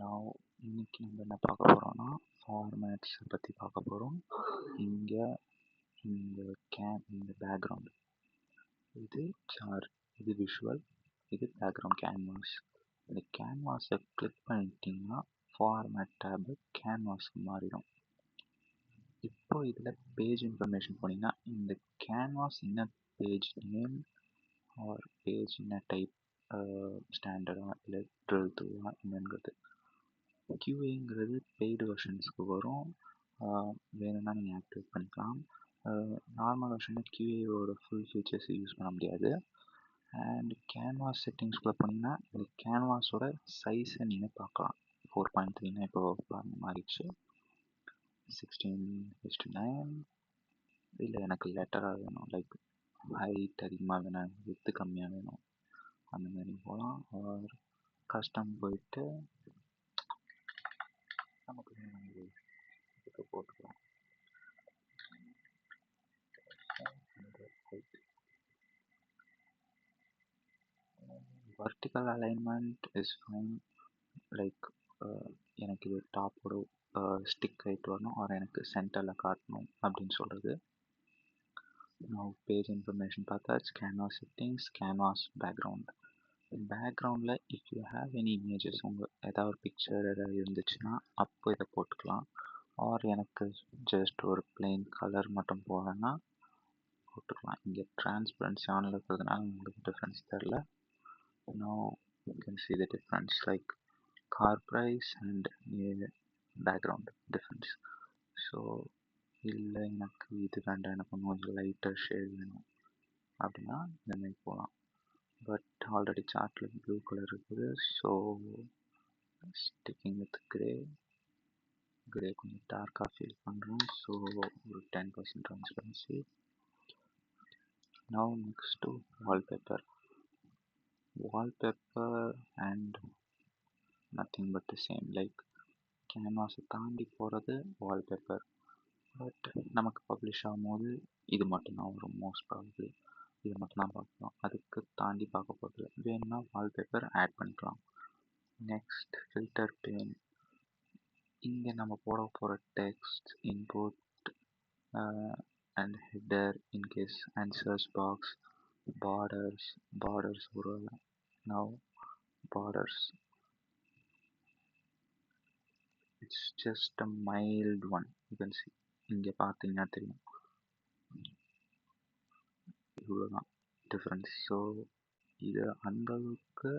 நான் இன்னைக்கு நம்ம என்ன பார்க்க போகிறோம்னா ஃபார்மேட்ஸ் பற்றி பார்க்க போகிறோம். இங்கே இந்த பேக்ரவுண்ட், இது சார்ட், இது விஷுவல், இது பேக்ரவுண்ட் கேன்வாஸ். இந்த கேன்வாஸை கிளிக் பண்ணிட்டீங்கன்னா ஃபார்மேட் டேபு கேன்வாஸ்க்கு மாறிடும். இப்போ இதில் பேஜ் இன்ஃபர்மேஷன் போனீங்கன்னா இந்த கேன்வாஸ் என்ன பேஜ் நேம் ஆர் பேஜ் என்ன டைப், ஸ்டாண்டர்டாக இல்லை ட்ரில் டூவா என்னங்கிறது. QAங்கிறது பெய்டு வெர்ஷன்ஸ்க்கு வரும், வேணும்னா நீங்கள் ஆக்டிவேட் பண்ணிக்கலாம். நார்மல் வெர்ஷனில் QAவோட ஃபுல் ஃபீச்சர்ஸ் யூஸ் பண்ண முடியாது. அண்ட் கேன்வாஸ் செட்டிங்ஸ்குள்ளே போனீங்கன்னா இந்த கேன்வாஸோட சைஸை நீங்கள் பார்க்கலாம். 4.3 இப்போ மாறிடுச்சு. 16:9. இல்லை எனக்கு லெட்டராக வேணும், லைக் ஹைட் அதிகமாக வேணும், வித்து கம்மியாக வேணும், அந்த மாதிரி போகலாம். ஆர் கஸ்டம் போயிட்டு நமக்கு வேணும் போட்டுக்கலாம். vertical alignment is fine, like எனக்கு இது டாப்போட ஸ்டிக் ஹைட் வரணும், ஆர் எனக்கு சென்டரில் காட்டணும் அப்படின்னு சொல்கிறது. நான் பேஜ் இன்ஃபர்மேஷன் பார்த்தா கேன்வாஸ் செட்டிங்ஸ், கேன்வாஸ் பேக்ரவுண்ட். பேக்ரவுண்டில் if you have any images, உங்கள் ஏதாவது ஒரு பிக்சர் ஏதாவது இருந்துச்சுன்னா அப்போ இதை போட்டுக்கலாம். ஆர் எனக்கு ஜஸ்ட் ஒரு பிளெயின் கலர் மட்டும் போகலன்னா போட்டுக்கலாம். இங்கே டிரான்ஸ்பரன்சி ஆனில் இருக்கிறதுனால உங்களுக்கு டிஃப்ரென்ஸ் தெரில. Now you can see the difference, like car price and background difference. So இல்லை எனக்கு இது வேண்டாம், எனக்கு கொஞ்சம் லைட்டர் ஷேட் வேணும் அப்படின்னா இந்த மாதிரி போகலாம். பட் ஆல்ரெடி சார்ட்டில் ப்ளூ கலர் இருக்குது, ஸோ ஸ்டிக்கிங் வித் கிரே கொஞ்சம் டார்க்காக ஃபீல் பண்ணுறேன். ஸோ ஒரு 10% transparency. Now next to wallpaper and nothing but the same, like கேன்வாஸை தாண்டி போகிறது வால்பேப்பர். பட் நமக்கு பப்ளிஷ் ஆகும்போது இது மட்டும்தான் வரும், மோஸ்ட் ப்ராபப்ளி இது மட்டும்தான் பார்க்கலாம். அதுக்கு தாண்டி பார்க்க போகிறது வேணும்னா வால்பேப்பர் ஆட் பண்ணிக்கலாம். Next filter pane. இங்கே நம்ம போட போகிற text input and header, in case answers box, borders ஒரு now borders it's just a mild one, you can see. இங்கே பார்த்தீங்கன்னா தெரியும், இவ்வளோதான் டிஃப்ரென்ஸ். ஸோ இது அந்தளவுக்கு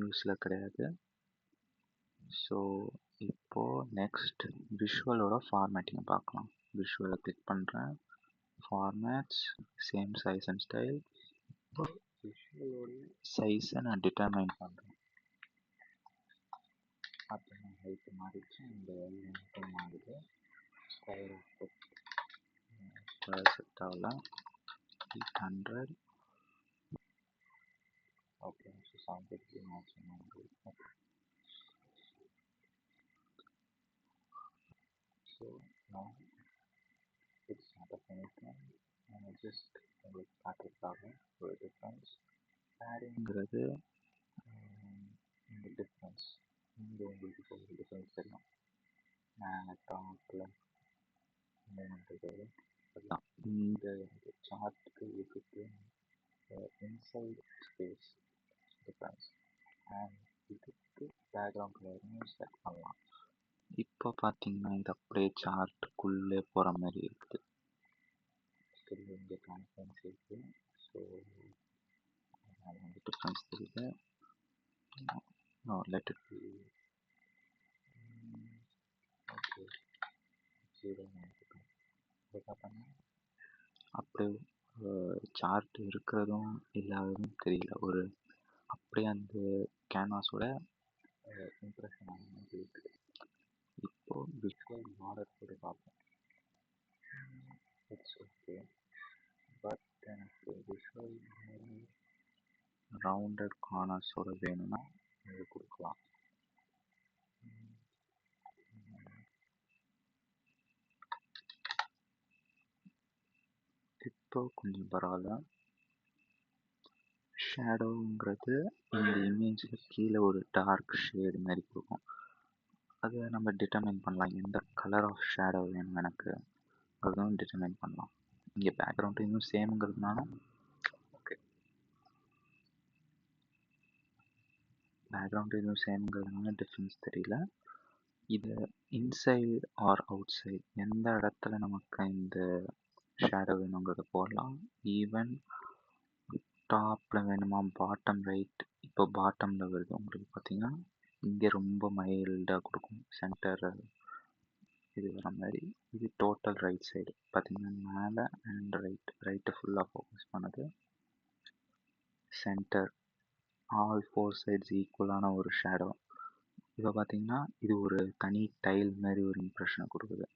யூஸில் கிடையாது. ஸோ இப்போது நெக்ஸ்ட் விஷுவலோட ஃபார்மேட்டிங்கை பார்க்கலாம். விஷுவலை கிளிக் பண்ணுறேன், formats, same size and style. இப்போ விஷுவலோட சைஸை நான் டிட்டர்மைன் பண்ணுறேன். அப்போ ஹைட்டு மாறிடுச்சு, இந்த லென்த்தும் மாறுது. ஸ்கொயர் செட் ஆகலாம். 800. Okay, so 750 matching. Okay, so நான் இட்ஸ் நாட் அ ஃபினிஷிங், நான் ஜஸ்ட் உங்களுக்கு காட்டுறதுக்காக ஒரு டிஃப்ரென்ஸ். பேடிங்கிறது இந்த டிஃப்ரென்ஸ், இங்கே உங்களுக்கு ஒரு டிஃப்ரென்ஸ் தெரியும். மேலே டாப்பில் அதுதான் இந்த சார்ட்டுக்கு இருக்குது இன்சைட் ஸ்பேஸ் டிஃப்ரென்ஸ். அண்ட் இதுக்கு பேக்ரவுண்ட் கலரையும் செட் பண்ணலாம். இப்போ பார்த்தீங்கன்னா இது அப்படியே சார்ட்டுக்குள்ளே போகிற மாதிரி இருக்குது. இங்கே டிரான்ஸ்பரன்சி இருக்குது, ஸோ அது வந்து டிஃப்ரென்ஸ் தெரியுது. Let it be okay 0. இப்போ பார்த்தோன்னா அப்படியே சார்ட் இருக்கிறதும் இல்லாததும் தெரியல, ஒரு அப்படியே அந்த கேன்வாஸோட இம்ப்ரெஷன் ஆன மாதிரி இருக்குது. இப்போது விஷுவல் மாடல் கூட பார்ப்போம். இட்ஸ் ஓகே, பட் எனக்கு விஷுவல் ரவுண்டட் கார்னர்ஸோட வேணும்னா இது கொடுக்கலாம். இப்போ கொஞ்சம் பரவாயில்ல. ஷேடோங்கிறது இந்த இமேஜில் கீழே ஒரு டார்க் ஷேடு மாதிரி கொடுக்கும். அதை நம்ம டிட்டர்மைன் பண்ணலாம், எந்த கலர் ஆஃப் ஷேடோ வேணும் எனக்கு அதுவும் டிட்டர்மைன் பண்ணலாம். இங்கே பேக்ரவுண்டு இன்னும் சேம்ங்கிறதுனால ஓகே, பேக்ரவுண்டு இன்னும் சேம்ங்கிறதுனால டிஃப்ரென்ஸ் தெரியல. இது இன்சைடு ஆர் அவுட் சைடு எந்த இடத்துல நமக்கு இந்த ஷேடோ வேணுங்கிறத போடலாம். ஈவன் டாப்பில் வேணுமா, பாட்டம் ரைட். இப்போ பாட்டமில் வருது உங்களுக்கு பார்த்தீங்கன்னா, இங்கே ரொம்ப மைல்டாக கொடுக்கும் சென்டர் இது வர மாதிரி. இது டோட்டல் ரைட் சைடு பார்த்தீங்கன்னா மேலே அண்ட் ரைட்டு ஃபுல்லாக ஃபோக்கஸ் பண்ணுது. சென்டர் ஆல் ஃபோர் சைட்ஸ் ஈக்குவலான ஒரு ஷேடோ. இப்போ பார்த்தீங்கன்னா இது ஒரு தனி டைல் மாதிரி ஒரு இம்ப்ரெஷனை கொடுக்குது.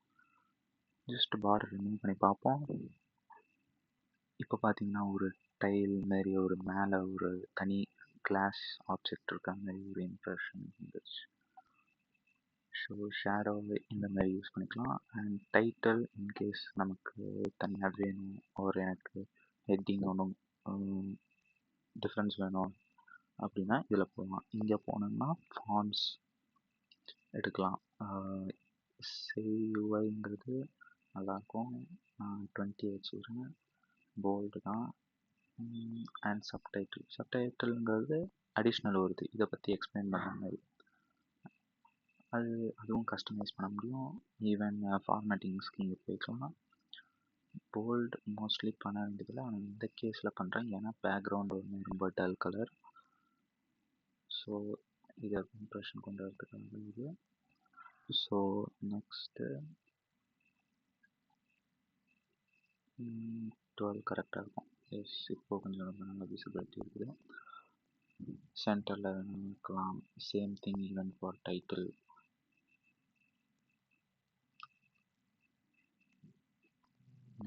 ஜஸ்ட் பார்டர் ரிமூவ் பண்ணி பார்ப்போம். இப்போ பார்த்தீங்கன்னா ஒரு டைல் மாதிரி ஒரு மேலே ஒரு தனி கிளாஸ் ஆப்ஜெக்ட் இருக்க மாதிரி ஒரு இம்ப்ரெஷன் இருந்துச்சு. ஸோ ஷேடோவை இந்த மாதிரி யூஸ் பண்ணிக்கலாம். அண்ட் டைட்டில் இன்கேஸ் நமக்கு தனியாக வேணும், ஒரு எனக்கு ஹெட்டிங் ஒன்றும் டிஃப்ரென்ஸ் வேணும் அப்படின்னா இதில் போகலாம். இங்கே போனோம்னா ஃபாண்ட்ஸ் எடுக்கலாம். CUIங்கிறது நல்லாயிருக்கும். 20 வச்சுக்கிறேன். போல்டு தான். அண்ட் சப்டைட்டில்ங்கிறது அடிஷ்னல் வருது, இதை பற்றி எக்ஸ்பிளைன் பண்ணுற மாதிரி. அதுவும் கஸ்டமைஸ் பண்ண முடியும். ஈவன் ஃபார்மேட்டிங்ஸ்க்கு இங்கே போய்க்கலாம். போல்டு மோஸ்ட்லி பண்ண வேண்டியதில்லை, ஆனால் இந்த கேஸில் பண்ணுறேன் ஏன்னா பேக்ரவுண்ட் வந்து ரொம்ப டல் கலர். ஸோ இதை இம்ப்ரெஷன் கொண்டு வரதுக்காக இது. ஸோ நெக்ஸ்ட்டு 12 கரெக்டாக இருக்கும். எஸ், இப்போது கொஞ்சம் ரொம்ப நல்ல விசிபிலிட்டி இருக்குது. சென்டரில் இருக்கலாம். Same thing even for title.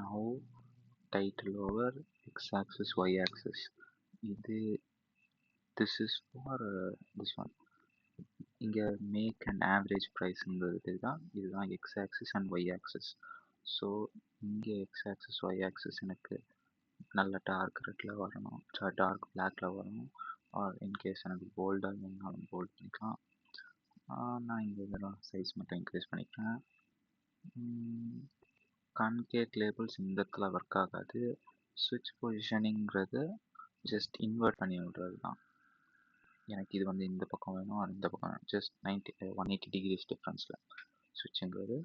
Now title over x-axis, y-axis. This is for this one. இங்கே மேக் அண்ட் ஆவரேஜ் ப்ரைஸுங்கிறது தான், இதுதான் x-axis and y-axis. ஸோ இங்கே x-axis y-axis எனக்கு நல்ல டார்க் ரெட்டில் வரணும், டார்க் பிளாக்கில் வரணும். ஆர் இன்கேஸ் எனக்கு போல்டாக வேணுனாலும் போல்ட் பண்ணிக்கலாம். நான் இங்கே இதெல்லாம் சைஸ் மட்டும் இன்க்ரீஸ் பண்ணிக்கிறேன். கான்கேட் லேபிள்ஸ் இந்த இடத்துல ஒர்க் ஆகாது. ஸ்விட்ச் பொசிஷனிங்கிறது ஜஸ்ட் இன்வெர்ட் பண்ணி விடுறது தான். எனக்கு இது வந்து இந்த பக்கம் வேணும், இந்த பக்கம் வேணும். ஜஸ்ட் 180 டிகிரிஸ் டிஃப்ரென்ஸில் ஸ்விட்சுங்கிறது.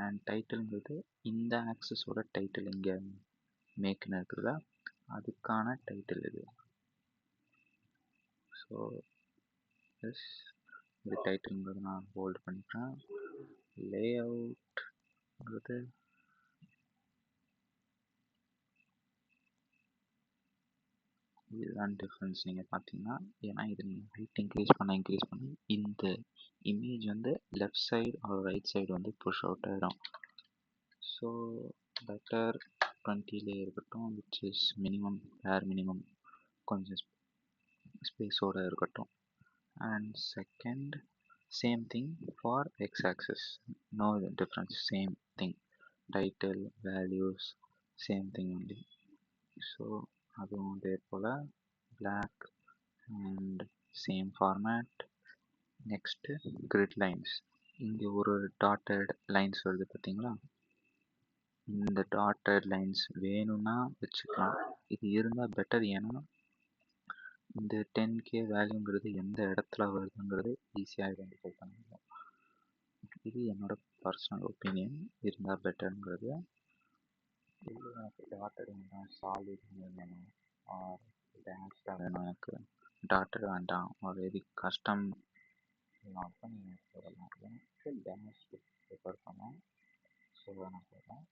அண்ட் டைட்டில்ங்கிறது இந்த ஆக்சஸோட டைட்டில் இங்கே மேக்குன்னு இருக்குதா, அதுக்கான டைட்டில் இது. ஸோ எஸ், இந்த டைட்டில்ங்கிறது நான் ஹோல்ட் பண்ணிக்கிறேன். லே அவுட்ங்கிறது இதுதான் டிஃப்ரென்ஸ். நீங்கள் பார்த்தீங்கன்னா, ஏன்னா இது நீங்கள் ஹைட் இன்க்ரீஸ் பண்ணி இந்த இமேஜ் வந்து left side or right side வந்து புஷ் அவுட் ஆகிடும். ஸோ பெட்டர் 20லே இருக்கட்டும், which is minimum, where minimum கொஞ்சம் ஸ்பேஸோடு இருக்கட்டும். And second same thing for x axis, no difference, same thing, title values same thing only. So அதுவும் அதே போல் black and same format. Next grid lines. இங்கே ஒரு டாட்டட் லைன்ஸ் வருது பார்த்தீங்களா, இந்த டாட்டட் லைன்ஸ் வேணும்னா வச்சுக்கலாம், இது இருந்தால் பெட்டர். ஏன்னா இந்த 10K வேல்யூங்கிறது எந்த இடத்துல வருதுங்கிறது ஈஸியாக ஐடென்டிஃபை பண்ண முடியும். இது என்னோட பர்சனல் ஒப்பீனியன், இருந்தால் பெட்டருங்கிறது. இது எனக்கு டாட்டட் வேணும், சாலிட் வேணும், ஆர் டேஷ்டாக வேணும். எனக்கு டாட்டட் வேண்டாம், ஒரு இது கஸ்டம் அப்போ நீங்கள் போடலாம். எனக்கு டேஷ் ப்ரிஃபர் பண்ணேன், ஸோ நான் போடுறேன்.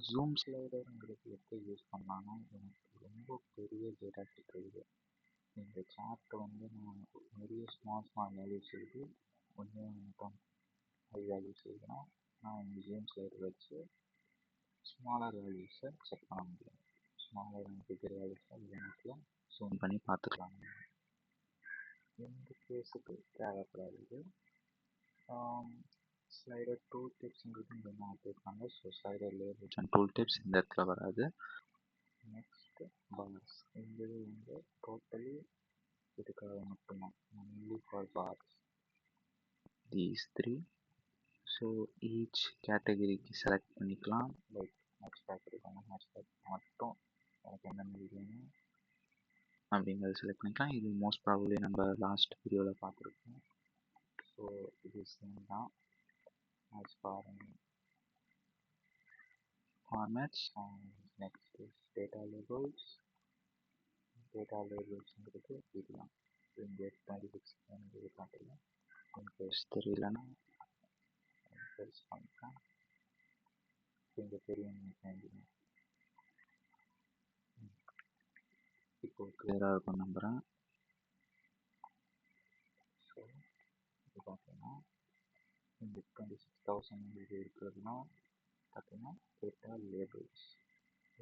ஜூம் ஸ்லைடருங்கிறது எப்படி யூஸ் பண்ணலான்னா, எனக்கு ரொம்ப பெரிய டேட்டா செட் இருக்குது. இந்த சார்ட்டை வந்து நான் நிறைய ஸ்மால் வேல்யூஸ் எழுதி ஒன்றே மட்டும் ஹை வேல்யூஸ் எழுதினா நான் இந்த ஜூம் ஸ்லைடர் வச்சு ஸ்மாலர் வேல்யூஸை செக் பண்ண முடியும். ஸ்மாலர் அண்ட் பிகர் வேல்யூஸை நேரத்தில் ஜூம் பண்ணி பார்த்துக்கலாம். இந்த கேஸுக்கு தேவைப்படாது. ஸ்லைடர் டூல் டிப்ஸுங்கிறது இங்கே என்ன போயிருக்காங்க. So slider labels and tool tips இந்த இடத்துல வராது. நெக்ஸ்ட்டு பார்ஸ், இந்த இது வந்து டோட்டலி இதுக்காக மட்டும்தான், only for bars, these three. So each கேட்டகரிக்கு செலக்ட் பண்ணிக்கலாம். லைக் ஹேட்ச்பேக் இருக்காங்க, ஹேட்ச்பேக் மட்டும் எனக்கு என்ன மாதிரி வேணும் அப்படிங்கிறத செலக்ட் பண்ணிக்கலாம். இது மோஸ்ட் ப்ராபப்ளி நம்ம லாஸ்ட் வீடியோவில் பார்த்துருக்கோம். ஸோ இது சேம் தான் as far as formats. Next is data labels. Data labelsங்கிறது இதுதான். இங்கே 26 இது காட்டல. இன்கேஸ் தெரியலன்னா சர்ச் பண்ணிக்கலாம். இங்கே தெரியும் நினைக்கிறேன். இப்போ கிளியராக இருக்கும் நம்புகிறேன். ஸோ இது பார்த்தீங்கன்னா இந்த 26,000 இது இருக்கிறதுனா பார்த்தீங்கன்னா டேட்டா லேபிள்ஸ்.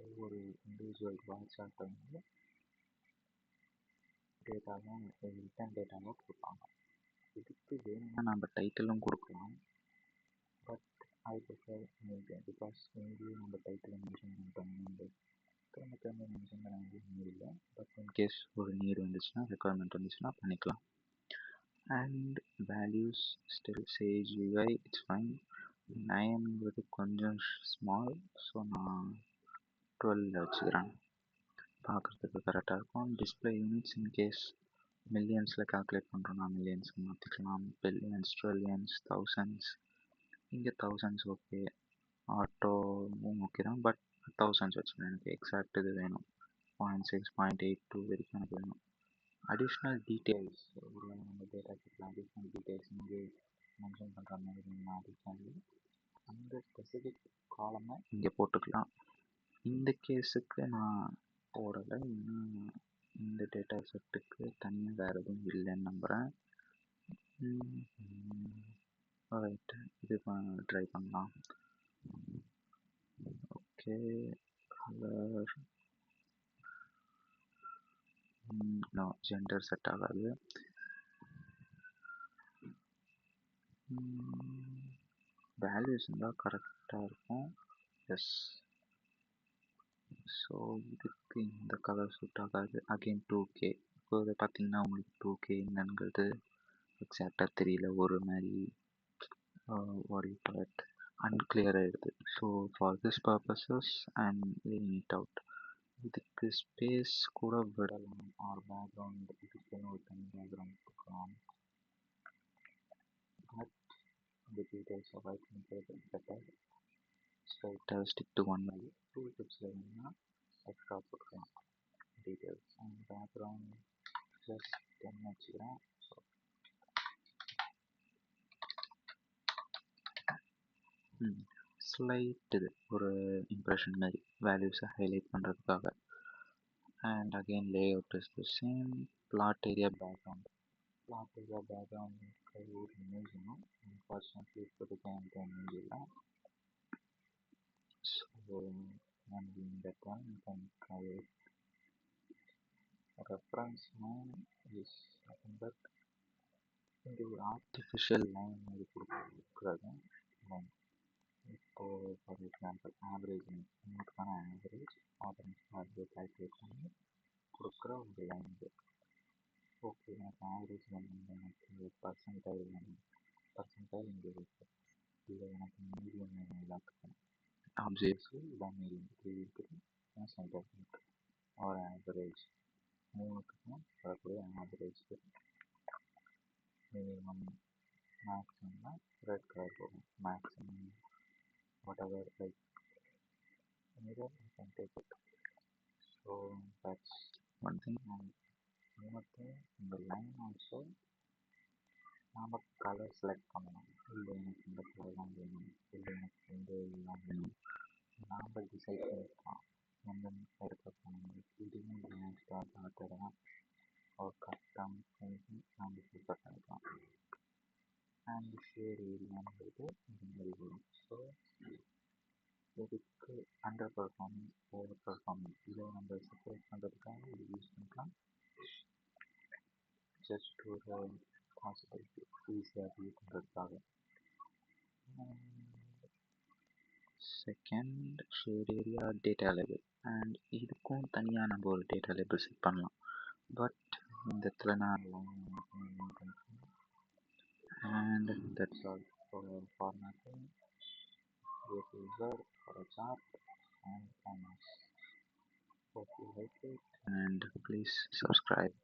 ஒவ்வொரு இண்டிவிஜுவல் பார் சார்ட்டை வந்து டேட்டாவும் ரிட்டன் டேட்டாவும் கொடுப்பாங்க. இதுக்கு வேணும்னா நம்ம டைட்டிலும் கொடுக்கலாம். But I prefer medium because இங்கேயும் நம்ம டைட்டில் மென்ஷன் பண்ணிட்டோம். திரும்ப மென்ஷன் பண்ண வேண்டிய நீட் இல்லை. பட் இன்கேஸ் ஒரு நீட் வந்துச்சுன்னா, ரெக்குவயர்மெண்ட் வந்துச்சுன்னா பண்ணிக்கலாம். And values still sage UI it's fine. 9ங்கிறது கொஞ்சம் ஸ்மால், ஸோ நான் 12 வச்சுக்கிறேன். பார்க்குறதுக்கு கரெக்டாக இருக்கும். டிஸ்பிளே யூனிட்ஸ் இன்கேஸ் மில்லியன்ஸில் கால்குலேட் பண்ணுறோன்னா மில்லியன்ஸ்க்கு மாற்றிக்கலாம். Billions, trillions, thousands. இங்கே தௌசண்ட்ஸ் ஓகே, ஆட்டோவும் ஓகே தான். பட் தௌசண்ட்ஸ் வச்சுக்கணும். எனக்கு எக்ஸாக்ட் இது வேணும். 0.6, 0.82 வரைக்கும் எனக்கு வேணும். அடிஷ்னல் டீட்டெயில்ஸ், ஒரு நம்ம டேட்டா செட்டில் அடிஷ்னல் டீட்டெயில்ஸ் இங்கே மென்ஷன் பண்ணுற மாதிரி நான் அடிஷ்னல் அந்த ஸ்பெசிஃபிக் காலமை இங்கே போட்டுக்கலாம். இந்த கேஸுக்கு நான் போடலை, இன்னும் இந்த டேட்டா செட்டுக்கு தனியாக வேறு எதுவும் இல்லைன்னு நம்புகிறேன். ரைட்டு, இது ட்ரை பண்ணலாம். Okay, colour no, gender set ஆகாது. வேல்யூஸ் இருந்தால் கரெக்டாக இருக்கும். எஸ், ஸோ இதுக்கு இந்த கலர் சூட் ஆகாது. Again 2K. இப்போ இதை பார்த்தீங்கன்னா உங்களுக்கு 2K என்னங்கிறது எக்ஸாக்டாக தெரியல, ஒரு மாதிரி அன்கிளியர் ஆகிடுது. So for this purposes and leaving it out. இதுக்கு ஸ்பேஸ் கூட விடலாம். ஆர் பேக்ரவுண்ட், இதுக்குன்னு ஒரு தனி பேக்ரவுண்ட் கொடுக்கலாம். பட் இந்த டீட்டெயில்ஸ் அவாய்ட் பண்ணுறது பெட்டர். ஸ்ட்ரைட்டாக stick to one value. Tool டிப்ஸில் வேணும்னா எக்ஸ்ட்ரா கொடுக்கலாம் டீட்டெயில்ஸ். அண்ட் பேக்ரவுண்ட் ஜஸ்ட் 10 வச்சுக்கிறேன். ஸோ ஸ்லைட் இது ஒரு இம்ப்ரெஷன் மாதிரி வேல்யூஸை ஹைலைட் பண்ணுறதுக்காக. And again layout is the same. Flat area background. Flat area பேக்ரவுண்டுக்கு ஒரு இமேஜ் வேணும். அன்ஃபார்ச்சுனேட்லி இப்போதைக்கு என்கிட்ட இமேஜ் இல்லை. So and in that one you can try it. Reference name is nothing but இங்கே ஒரு ஆர்டிஃபிஷியல் லைன் மாதிரி கொடுக்குறது. இப்போது ஃபார் எக்ஸாம்பிள் ஆவரேஜ், உங்களுக்கான ஆவரேஜ் ஆட்டோமேட்டிக் அதை கால்குலேட் பண்ணி கொடுக்குற ஒரு லைன் இது. ஓகே, எனக்கு ஆவரேஜ் வேணும், எனக்கு பர்சன்டைல் வேணும். பர்சன்டைல் இங்கே இருக்குது. இல்லை எனக்கு மீடியம் வேணும் எல்லாத்துக்கும். ஆப்ஜெக்ட்ஸு இதான் மீடியம் 3 இருக்குது. சென்டர் ஒரு ஆவரேஜ் மூணுத்துக்கும் வரக்கூடிய ஆவரேஜ். மினிமம் மேக்ஸிமம்னா ரெட் கலர் போகும். Maximum whatever, like either you can take it. So that's one thing. And another thing, in the line also நாம் கலர் செலக்ட் பண்ணணும். இல்லை எனக்கு இந்த கலர் தான் வேணும், இல்லை எனக்கு இந்த இதெல்லாம் வேணும், நாம் டிசைட் பண்ணிக்கலாம். எந்தெந்த எடுக்க போகணும், இதுவும் நேச்சுரல் டாட்டடாக ஒரு கட்டம் செஞ்சு நாம் ப்ரிப்பேர் பண்ணிக்கலாம். அண்ட் ஷேர் ஏரியாங்கிறது இந்த மாதிரி வரும். ஸோ இதுக்கு அண்டர் பர்ஃபார்மன்ஸ், ஓவர் பர்ஃபார்மன்ஸ் இதை நம்ம செப்பரேட் பண்ணுறதுக்காக இது யூஸ் பண்ணிக்கலாம். ஜஸ்ட் ஒரு பாசிபிலிட்டி ஈஸியாக வியூ பண்ணுறதுக்காக. Second share area data label. And இதுக்கும் தனியாக நம்ம ஒரு டேட்டா லேபிள் செட் பண்ணலாம். பட் இந்த இடத்துல நான் and that's all for formatting. This is for a chart and format. Hope you like it and please subscribe.